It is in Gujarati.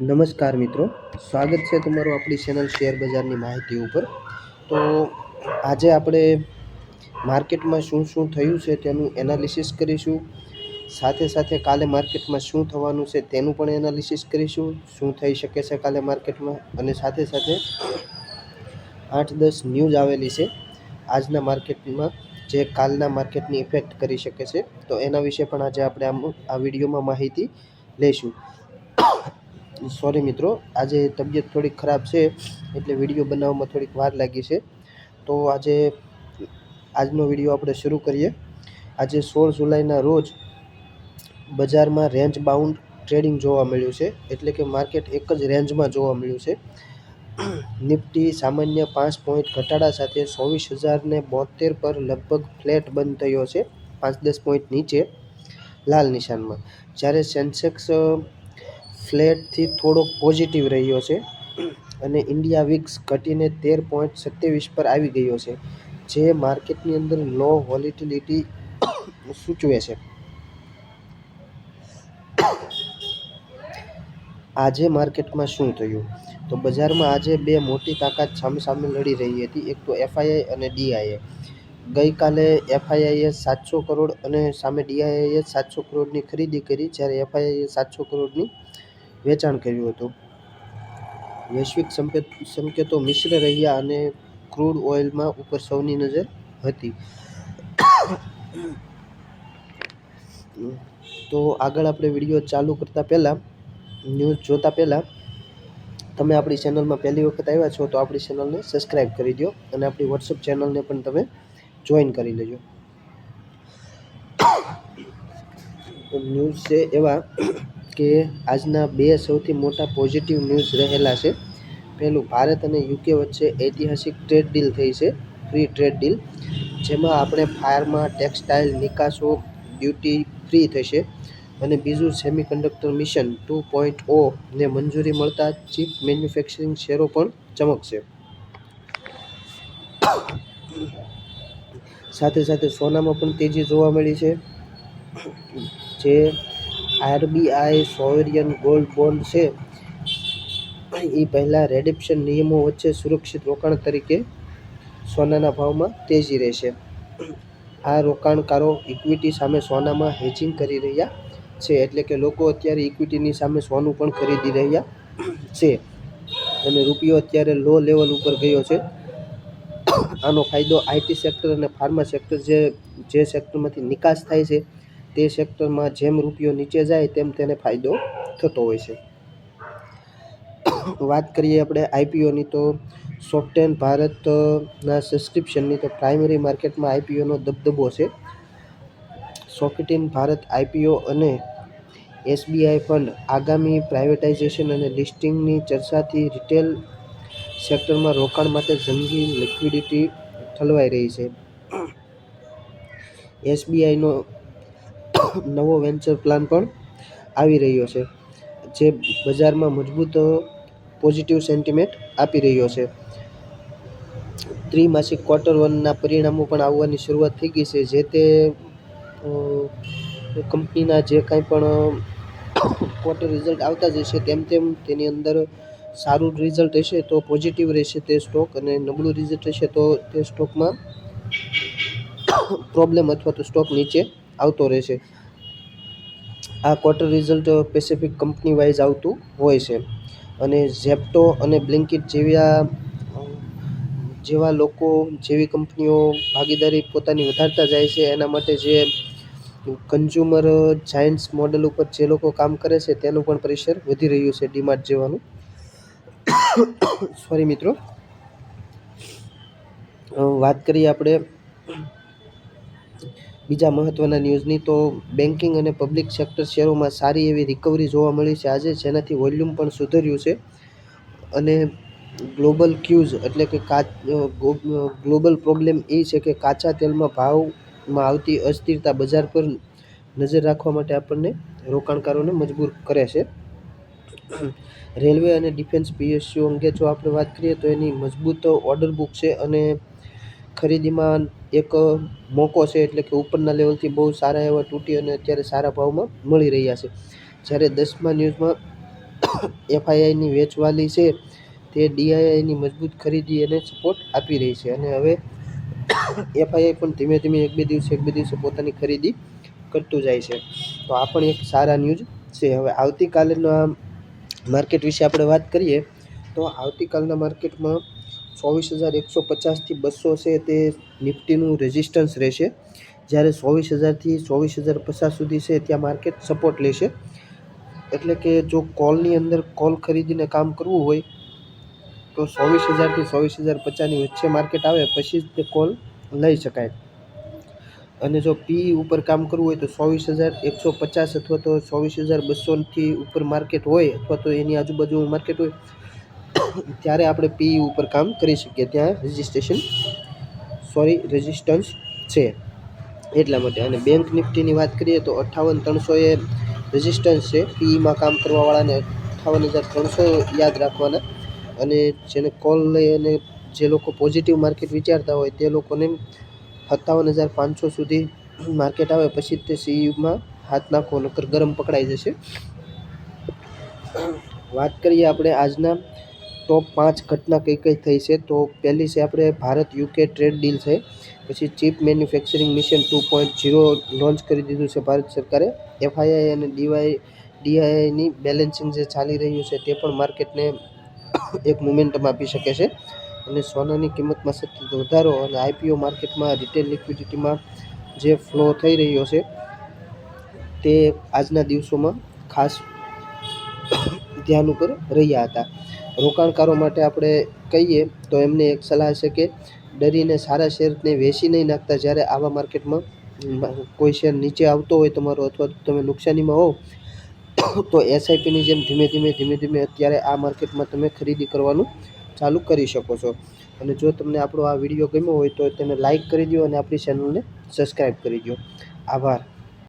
નમસ્કાર મિત્રો, સ્વાગત છે તમારું આપણી ચેનલ શેર બજારની માહિતી ઉપર. તો આજે આપણે માર્કેટમાં શું શું થયું છે તેનું એનાલિસિસ કરીશું. સાથે સાથે કાલે માર્કેટમાં શું થવાનું છે તેનું પણ એનાલિસિસ કરીશું. શું થઈ શકે છે કાલે માર્કેટમાં, અને સાથે સાથે 8-10 ન્યૂઝ આવેલી છે આજના માર્કેટમાં જે કાલના માર્કેટની ઇફેક્ટ કરી શકે છે. તો એના વિશે પણ આજે આપણે આ વિડીયોમાં માહિતી લઈશું. સોરી મિત્રો, આજે તબિયત થોડીક ખરાબ છે એટલે વિડીયો બનાવવામાં થોડીક વાર લાગી છે. તો આજનો વિડીયો આપણે શરૂ કરીએ. આજે 16 જુલાઈના રોજ બજારમાં રેન્જ બાઉન્ડ ટ્રેડિંગ જોવા મળ્યું છે, એટલે કે માર્કેટ એક જ રેન્જમાં જોવા મળ્યું છે. નિફ્ટી સામાન્ય 5 પોઈન્ટ ઘટાડા સાથે 24,072 પર લગભગ ફ્લેટ બંધ થયો છે, 5-10 પોઈન્ટ નીચે લાલ નિશાનમાં. જ્યારે સેન્સેક્સ ફ્લેટથી થોડોક પોઝિટિવ રહ્યો છે અને ઇન્ડિયા વિક્સ ઘટીને 13.27 પર આવી ગયો છે, જે માર્કેટની અંદર લો વોલેટિલિટી સૂચવે છે. આજે માર્કેટમાં શું થયું? તો બજારમાં આજે બે મોટી તાકાત સામે લડી રહી હતી. એક તો એફઆઈઆઈ અને ડીઆઈએ. ગઈકાલે એફઆઈઆઈએ 700 કરોડ અને સામે ડીઆઈએ 700 કરોડની ખરીદી કરી, જ્યારે એફઆઈઆઈએ 700 કરોડની વેચાણ કર્યું હતું. વૈશ્વિક સંકેતો મિશ્ર રહ્યા અને ક્રૂડ ઓઇલમાં ઉપર સૌની નજર હતી. તો આગળ આપણે વિડીયો ચાલુ કરતા પહેલાં, ન્યૂઝ જોતા પહેલાં, તમે આપણી ચેનલમાં પહેલી વખત આવ્યા છો તો આપણી ચેનલને સબસ્ક્રાઈબ કરી દો અને આપણી વોટ્સઅપ ચેનલને પણ તમે જોઈન કરી લેજો. ન્યૂઝ છે એવા કે આજના બે સૌથી મોટા પોઝિટિવ ન્યૂઝ રહેલા છે. પહેલું, ભારત અને યુકે વચ્ચે ઐતિહાસિક ટ્રેડ ડીલ થઈ છે, ફ્રી ટ્રેડ ડીલ, જેમાં આપણે ફાર્મા, ટેક્સટાઇલ, નિકાસો ડ્યુટી ફ્રી થશે. અને બીજું, સેમિકન્ડક્ટર મિશન 2.0 ને મંજૂરી મળતા ચીપ મેન્યુફેક્ચરિંગ શેરો પણ ચમકશે. સાથે સાથે સોનામાં પણ તેજી જોવા મળી છે. જે આરબીઆઈ સોવરિયન ગોલ્ડ બોન્ડ છે એ પહેલાં રેડિપ્શન નિયમો વચ્ચે સુરક્ષિત રોકાણ તરીકે સોનાના ભાવમાં તેજી રહેશે. આ રોકાણકારો ઇક્વિટી સામે સોનામાં હેજિંગ કરી રહ્યા છે, એટલે કે લોકો અત્યારે ઇક્વિટીની સામે સોનું પણ ખરીદી રહ્યા છે અને રૂપિયો અત્યારે લો લેવલ ઉપર ગયો છે. આનો ફાયદો આઈટી સેક્ટર અને ફાર્મા સેક્ટર, જે સેક્ટરમાંથી નિકાસ થાય છે, તે સેક્ટરમાં જેમ રૂપિયો નીચે જાય તેમ તેને ફાયદો થતો હોય છે. વાત કરીએ આપણે આઈપીઓની, તો સોફ્ટેન ભારતના સબસ્ક્રિપ્શનની, તો પ્રાઇમરી માર્કેટમાં આઈપીઓનો દબદબો છે. સોફ્ટેન ભારત આઈપીઓ અને એસબીઆઈ ફંડ આગામી પ્રાઇવેટાઇઝેશન અને લિસ્ટિંગની ચર્ચાથી રિટેલ સેક્ટરમાં રોકાણ માટે જંગી લિક્વિડિટી ઠલવાઈ રહી છે. એસબીઆઈનો નવો વેન્ચર પ્લાન પણ આવી રહ્યો છે, જે બજારમાં મજબૂત પોઝિટિવ સેન્ટિમેન્ટ આપી રહ્યો છે. ત્રિમાસિક Q1ના પરિણામો પણ આવવાની શરૂઆત થઈ ગઈ છે. જે તે કંપનીના જે કાંઈ પણ ક્વાર્ટર રિઝલ્ટ આવતા જશે તેમ તેની અંદર સારું રિઝલ્ટ હશે તો પોઝિટિવ રહેશે તે સ્ટોક, અને નબળું રિઝલ્ટ હશે તો તે સ્ટોકમાં પ્રોબ્લેમ અથવા તો સ્ટોક નીચે આવતો રહેશે. આ quarter result Pacific company wise આવતું હોય છે, અને ઝેપ્ટો અને બ્લિંકિટ જેવા લોકો, જેવી કંપનીઓ ભાગીદારી પોતાની વધારતા જાય છે, એના માટે જે કન્ઝ્યુમર જાયન્ટ્સ મોડલ ઉપર જે લોકો કામ કરે છે તેનું પણ પ્રેશર વધી રહ્યું છે, ડીમાર્ટ જેવાનું. સોરી મિત્રો. વાત કરીએ આપણે બીજા મહત્વના ન્યૂઝની, તો બેન્કિંગ અને પબ્લિક સેક્ટર શેરોમાં સારી એવી રિકવરી જોવા મળી છે આજે, જેનાથી વોલ્યુમ પણ સુધર્યું છે. અને ગ્લોબલ ક્યુઝ એટલે કે ગ્લોબલ પ્રોબ્લેમ એ છે કે કાચા તેલમાં ભાવમાં આવતી અસ્થિરતા બજાર પર નજર રાખવા માટે આપણને રોકાણકારોને મજબૂર કરે છે. રેલવે અને ડિફેન્સ પીએસયુ અંગે જો આપણે વાત કરીએ તો એની મજબૂત ઓર્ડર બુક છે અને ખરીદીમાં એક મોકો છે, એટલે કે ઉપરના લેવલથી બહુ સારા એવા તૂટી અને અત્યારે સારા ભાવમાં મળી રહ્યા છે. જ્યારે 10મા ન્યૂઝમાં એફઆઈઆઈની વેચવાલી છે તે ડીઆઈઆઈની મજબૂત ખરીદી અને સપોર્ટ આપી રહી છે અને હવે એફઆઈઆઈ પણ ધીમે ધીમે એક બે દિવસે પોતાની ખરીદી કરતું જાય છે. તો આ પણ એક સારા ન્યૂઝ છે. હવે આવતીકાલના માર્કેટ વિશે આપણે વાત કરીએ તો આવતીકાલના માર્કેટમાં 24,150થી 200 છે તે નિફ્ટીનું રેઝિસ્ટન્સ રહેશે, જ્યારે 24,000થી 24,050 સુધી છે ત્યાં માર્કેટ સપોર્ટ લેશે. એટલે કે જો કોલની અંદર કોલ ખરીદીને કામ કરવું હોય તો 24,000થી 24,050ની વચ્ચે માર્કેટ આવે પછી જ તે કોલ લઈ શકાય. અને જો પી ઉપર કામ કરવું હોય તો 24,150 અથવા તો 24,200થી ઉપર માર્કેટ હોય અથવા તો એની આજુબાજુનું માર્કેટ હોય ત્યારે આપણે પી ઉપર કામ કરી શકીએ, ત્યાં રેઝિસ્ટન્સ છે એટલા માટે. અને બેંક નિફ્ટીની વાત કરીએ તો 58,300 એ રેઝિસ્ટન્સ છે. પીઈમાં કામ કરવાવાળાને 58,300 યાદ રાખવાના, અને જેને કોલ લઈ અને જે લોકો પોઝિટિવ માર્કેટ વિચારતા હોય તે લોકોને 57,500 સુધી માર્કેટ આવે પછી તે સીઈમાં હાથ નાખો, નકર ગરમ પકડાઈ જશે. વાત કરીએ આપણે આજના ટોપ 5 ઘટના કઈ કઈ થઈ છે તો પહેલી છે આપણે ભારત યુકે ટ્રેડ ડીલ છે. પછી ચીપ મેન્યુફેક્ચરિંગ મિશન 2.0 લોન્ચ કરી દીધું છે ભારત સરકારે. એફઆઈઆઈ અને ડીઆઈઆઈની બેલેન્સિંગ જે ચાલી રહ્યું છે તે પણ માર્કેટને એક મોમેન્ટમ આપી શકે છે. અને સોનાની કિંમતમાં સતત વધારો અને આઈપીઓ માર્કેટમાં રિટેલ લિક્વિડિટીમાં જે ફ્લો થઈ રહ્યો છે તે આજના દિવસોમાં ખાસ ધ્યાન ઉપર રહ્યા હતા. રોકાણકારો માટે આપણે કહીએ તો એમને એક સલાહ છે કે ડરીને સારા શેરને વેચી નહીં નાખતા. જ્યારે આવા માર્કેટમાં કોઈ શેર નીચે આવતો હોય તમારો અથવા તમે નુકસાનીમાં હો તો એસઆઈપીની જેમ ધીમે ધીમે અત્યારે આ માર્કેટમાં તમે ખરીદી કરવાનું ચાલુ કરી શકો છો. અને જો તમને આપણો આ વિડીયો ગમ્યો હોય તો તેને લાઈક કરી દો અને આપણી ચેનલને સબસ્ક્રાઈબ કરી દો. આભાર.